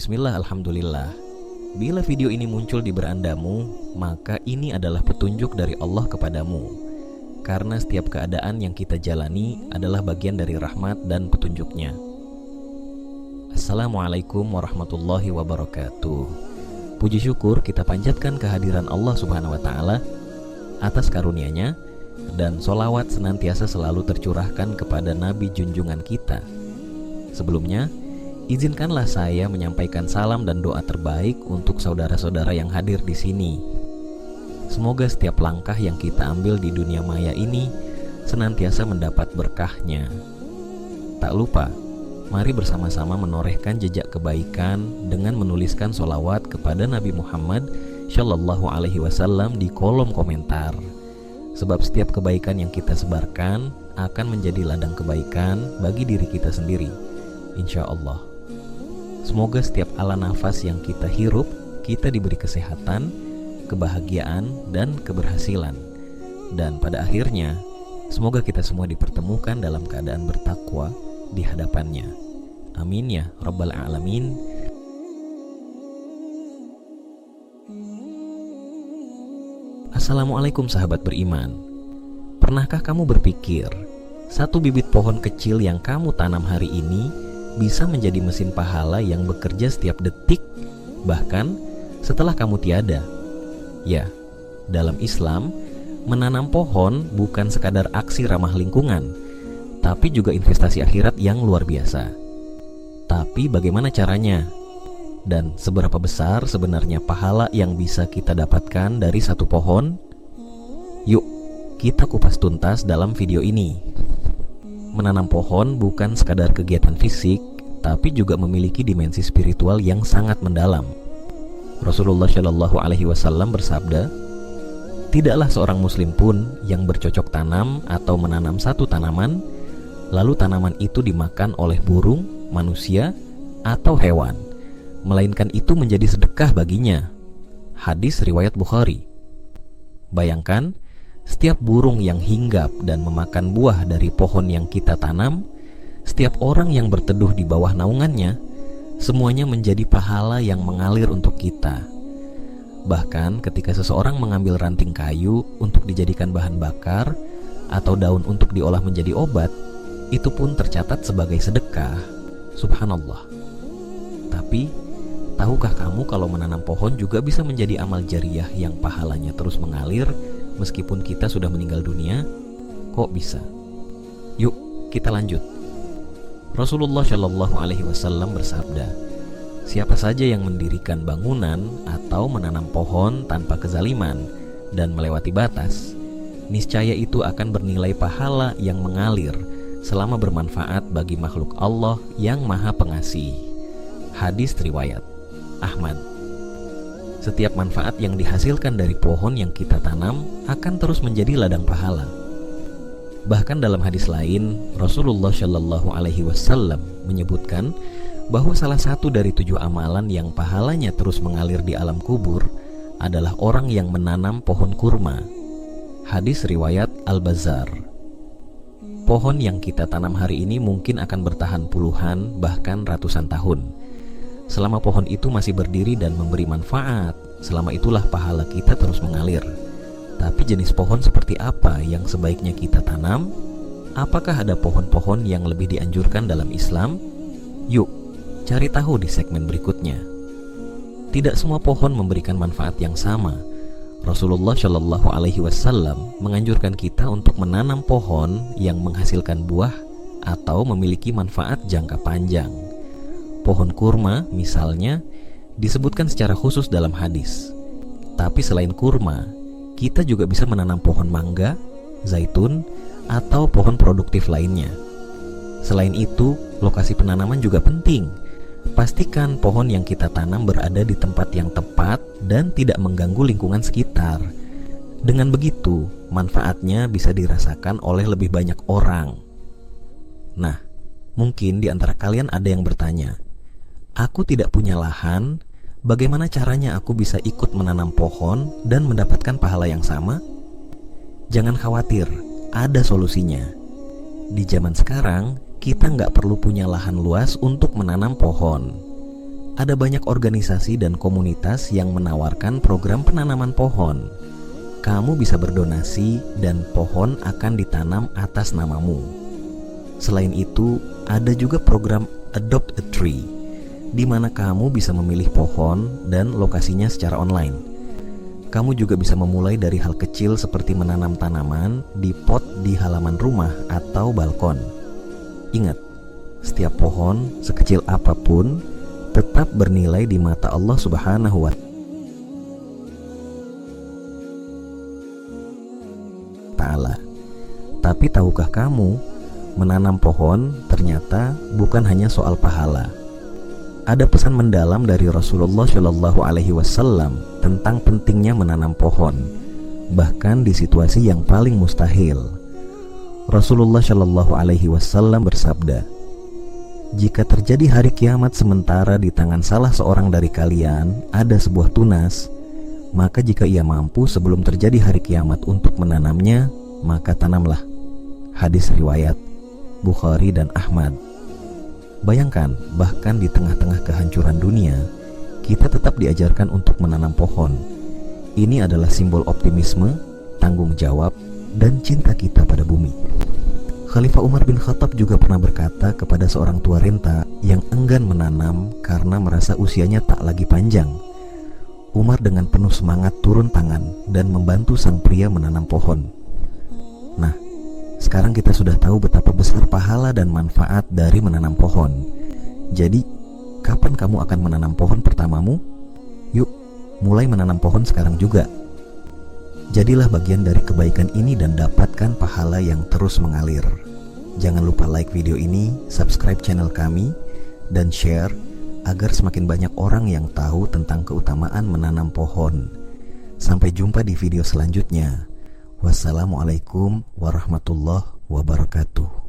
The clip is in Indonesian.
Bismillah, alhamdulillah. Bila video ini muncul di berandamu, maka ini adalah petunjuk dari Allah kepadamu. Karena setiap keadaan yang kita jalani adalah bagian dari rahmat dan petunjuknya. Assalamualaikum warahmatullahi wabarakatuh. Puji syukur kita panjatkan kehadiran Allah subhanahu wa ta'ala atas karunia-Nya, dan solawat senantiasa selalu tercurahkan kepada Nabi junjungan kita. Sebelumnya, izinkanlah saya menyampaikan salam dan doa terbaik untuk saudara-saudara yang hadir di sini. Semoga setiap langkah yang kita ambil di dunia maya ini senantiasa mendapat berkahnya. Tak lupa, mari bersama-sama menorehkan jejak kebaikan dengan menuliskan solawat kepada Nabi Muhammad Shallallahu Alaihi Wasallam di kolom komentar. Sebab setiap kebaikan yang kita sebarkan akan menjadi ladang kebaikan bagi diri kita sendiri, insya Allah. Semoga setiap ala nafas yang kita hirup, kita diberi kesehatan, kebahagiaan, dan keberhasilan. Dan pada akhirnya, semoga kita semua dipertemukan dalam keadaan bertakwa di hadapannya. Amin ya Rabbal Alamin. Assalamualaikum sahabat beriman. Pernahkah kamu berpikir, satu bibit pohon kecil yang kamu tanam hari ini bisa menjadi mesin pahala yang bekerja setiap detik, bahkan setelah kamu tiada? Ya, dalam Islam, menanam pohon bukan sekadar aksi ramah lingkungan, tapi juga investasi akhirat yang luar biasa. Tapi bagaimana caranya? Dan seberapa besar sebenarnya pahala yang bisa kita dapatkan dari satu pohon? Yuk, kita kupas tuntas dalam video ini. Menanam pohon bukan sekadar kegiatan fisik, tapi juga memiliki dimensi spiritual yang sangat mendalam. Rasulullah Shallallahu Alaihi Wasallam bersabda, tidaklah seorang muslim pun yang bercocok tanam atau menanam satu tanaman, lalu tanaman itu dimakan oleh burung, manusia, atau hewan, melainkan itu menjadi sedekah baginya. Hadis riwayat Bukhari. Bayangkan, setiap burung yang hinggap dan memakan buah dari pohon yang kita tanam, setiap orang yang berteduh di bawah naungannya, semuanya menjadi pahala yang mengalir untuk kita. Bahkan ketika seseorang mengambil ranting kayu untuk dijadikan bahan bakar atau daun untuk diolah menjadi obat, itu pun tercatat sebagai sedekah. Subhanallah. Tapi, tahukah kamu kalau menanam pohon juga bisa menjadi amal jariah yang pahalanya terus mengalir meskipun kita sudah meninggal dunia? Kok bisa? Yuk, kita lanjut. Rasulullah Shallallahu Alaihi Wasallam bersabda, siapa saja yang mendirikan bangunan atau menanam pohon tanpa kezaliman dan melewati batas, niscaya itu akan bernilai pahala yang mengalir selama bermanfaat bagi makhluk Allah yang Maha Pengasih. Hadis riwayat Ahmad. Setiap manfaat yang dihasilkan dari pohon yang kita tanam akan terus menjadi ladang pahala. Bahkan dalam hadis lain, Rasulullah Shallallahu Alaihi Wasallam menyebutkan bahwa salah satu dari 7 amalan yang pahalanya terus mengalir di alam kubur adalah orang yang menanam pohon kurma. Hadis riwayat Al-Bazzar. Pohon yang kita tanam hari ini mungkin akan bertahan puluhan bahkan ratusan tahun. Selama pohon itu masih berdiri dan memberi manfaat, selama itulah pahala kita terus mengalir. Tapi jenis pohon seperti apa yang sebaiknya kita tanam? Apakah ada pohon-pohon yang lebih dianjurkan dalam Islam? Yuk, cari tahu di segmen berikutnya. Tidak semua pohon memberikan manfaat yang sama. Rasulullah Shallallahu Alaihi Wasallam menganjurkan kita untuk menanam pohon yang menghasilkan buah atau memiliki manfaat jangka panjang. Pohon kurma misalnya disebutkan secara khusus dalam hadis. Tapi selain kurma, kita juga bisa menanam pohon mangga, zaitun, atau pohon produktif lainnya. Selain itu, lokasi penanaman juga penting. Pastikan pohon yang kita tanam berada di tempat yang tepat dan tidak mengganggu lingkungan sekitar. Dengan begitu, manfaatnya bisa dirasakan oleh lebih banyak orang. Nah, mungkin di antara kalian ada yang bertanya, aku tidak punya lahan, bagaimana caranya aku bisa ikut menanam pohon dan mendapatkan pahala yang sama? Jangan khawatir, ada solusinya. Di zaman sekarang, kita nggak perlu punya lahan luas untuk menanam pohon. Ada banyak organisasi dan komunitas yang menawarkan program penanaman pohon. Kamu bisa berdonasi dan pohon akan ditanam atas namamu. Selain itu, ada juga program Adopt a Tree, di mana kamu bisa memilih pohon dan lokasinya secara online. Kamu juga bisa memulai dari hal kecil seperti menanam tanaman di pot di halaman rumah atau balkon. Ingat, setiap pohon, sekecil apapun, tetap bernilai di mata Allah Subhanahu wa Ta'ala. Tapi tahukah kamu, menanam pohon ternyata bukan hanya soal pahala. Ada pesan mendalam dari Rasulullah Shallallahu Alaihi Wasallam tentang pentingnya menanam pohon, bahkan di situasi yang paling mustahil. Rasulullah Shallallahu Alaihi Wasallam bersabda, "Jika terjadi hari kiamat sementara di tangan salah seorang dari kalian ada sebuah tunas, maka jika ia mampu sebelum terjadi hari kiamat untuk menanamnya, maka tanamlah." Hadis riwayat Bukhari dan Ahmad. Bayangkan, bahkan di tengah-tengah kehancuran dunia, kita tetap diajarkan untuk menanam pohon. Ini adalah simbol optimisme, tanggung jawab, dan cinta kita pada bumi. Khalifah Umar bin Khattab juga pernah berkata kepada seorang tua renta yang enggan menanam karena merasa usianya tak lagi panjang. Umar dengan penuh semangat turun tangan dan membantu sang pria menanam pohon. Nah, sekarang kita sudah tahu betapa besar pahala dan manfaat dari menanam pohon. Jadi, kapan kamu akan menanam pohon pertamamu? Yuk, mulai menanam pohon sekarang juga. Jadilah bagian dari kebaikan ini dan dapatkan pahala yang terus mengalir. Jangan lupa like video ini, subscribe channel kami, dan share agar semakin banyak orang yang tahu tentang keutamaan menanam pohon. Sampai jumpa di video selanjutnya. Wassalamualaikum warahmatullahi wabarakatuh.